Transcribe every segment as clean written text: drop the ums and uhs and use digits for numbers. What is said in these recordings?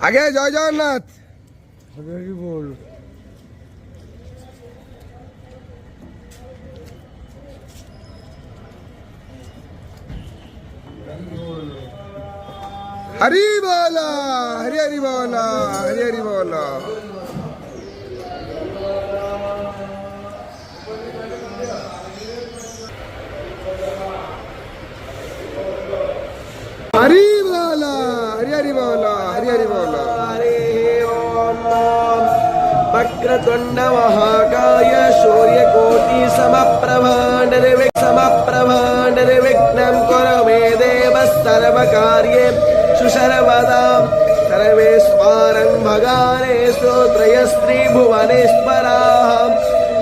আগে জয় জগন্নাথ। हरी बोला, हरी हरी बोला, हरी हरी बोला। हरी बोला, हरी हरी बोला, हरी हरी बोला। वक्रतुंड महाकाय सूर्यकोटि समप्रभा निर्विघ्नं कुरु मे देव सर्वकार्येषु सर्वदा। सर्वेश्वरं भगानेषु त्रयस्त्रिभुवनेश्वराः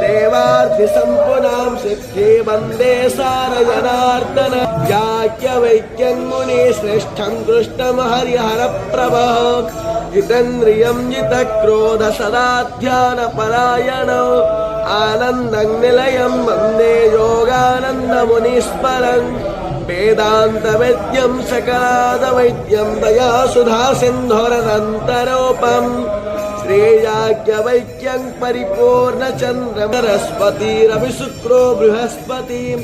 देवार्थिसम्पूर्णां सिद्धि वन्दे सारजनार्दन। याज्ञवल्क्यं मुनिश्रेष्ठं कृष्णं हरिहरप्रभः जितेन्द्रियं जितक्रोध सदा ध्यानपरायणो आनन्दं निलयं वन्दे योगानन्दमुनीश्वरम्। वेदान्तवेद्यं सकलादवैद्यं दयासुधासिन्धुरनन्तरूपम् श्रेयाज्ञवल्क्यं परिपूर्णचन्द्रं सरस्वतीरविशुक्रो बृहस्पतिं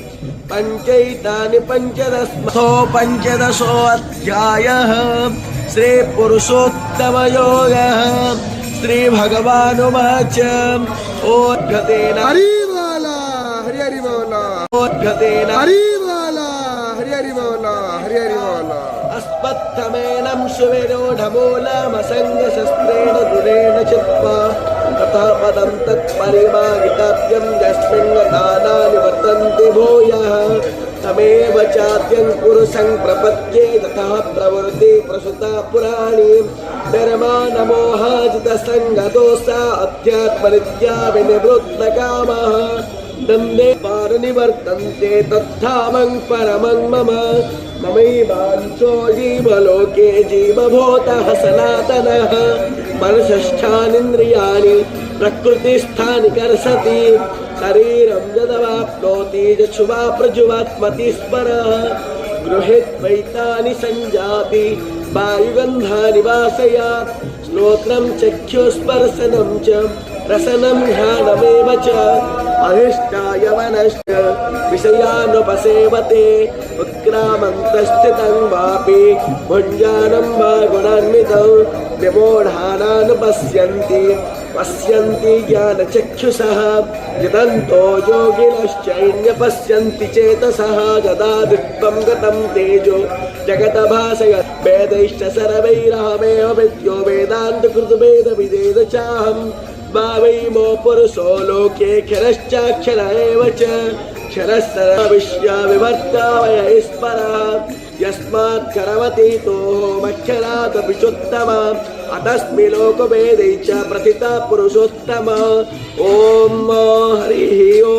पञ्चैतानि पञ्चदशोऽध्यायः। श्रीपुरुषोत्तमयोगः। श्रीभगवानुवाच ओद्घतेन हरि बोला, हरि हरि बोला, ओद्घतेन हरि बोला, हरि हरि बोला, हरि हरि बोला। अस्मत्थमेनं सुविरूढमूलमसङ्गशस्त्रेण गुणेन चित्वा तथा पदं तत्परिमार्गितव्यं यस्मिन् गतानानि वर्तन्ते भूयः तमेव चाद्यं पुरुषं प्रपद्ये तथा प्रवृत्ति प्रसुता पुराणी निर्माणमोहाजितसङ्गदोषा अध्यात्मनित्या विनिवृत्तकामः दन्दे पारनिवर्तन्ते तत्थामं परमं मम ममैवांशो जीवलोके जीवभूतः सनातनः मनसष्ठानीन्द्रियाणि प्रकृतिस्थानि कर्षति शरीरं यदवाप्नोति यच्छुवा प्रजुवात्मति स्मरः गृहीत्वैतानि संजाति वायुगन्धानि वासयात् श्रोत्रं चक्षुस्पर्शनं च रसनं घ्राणमेव च अधिष्ठाय मनश्च विषयानुपसेवते उत्क्रामन्तस्थितं वापि भुञ्जानं वा गुणान्वितौ विमूढानानुपश्यन्ति पश्यन्ति ज्ञानचक्षुषः यदन्तो योगिनश्चैन्यपश्यन्ति चेतसः यदा दृष्टं गतं तेजो जगतभासयत् वेदैश्च सर्वैरहमेव विद्यो वेदान्तकृतवेदविदेव चाहं भावैमो पुरुषो लोके क्षरश्चाक्षर एव च क्षरः सर्वविश्वविभर्तावय ईश्वरः यस्मात् कर्मतीतोऽहमक्षरादपि चोत्तमा अतस्मै लोकवेदै च प्रथितः पुरुषोत्तमः। ॐ हरिः ॐ।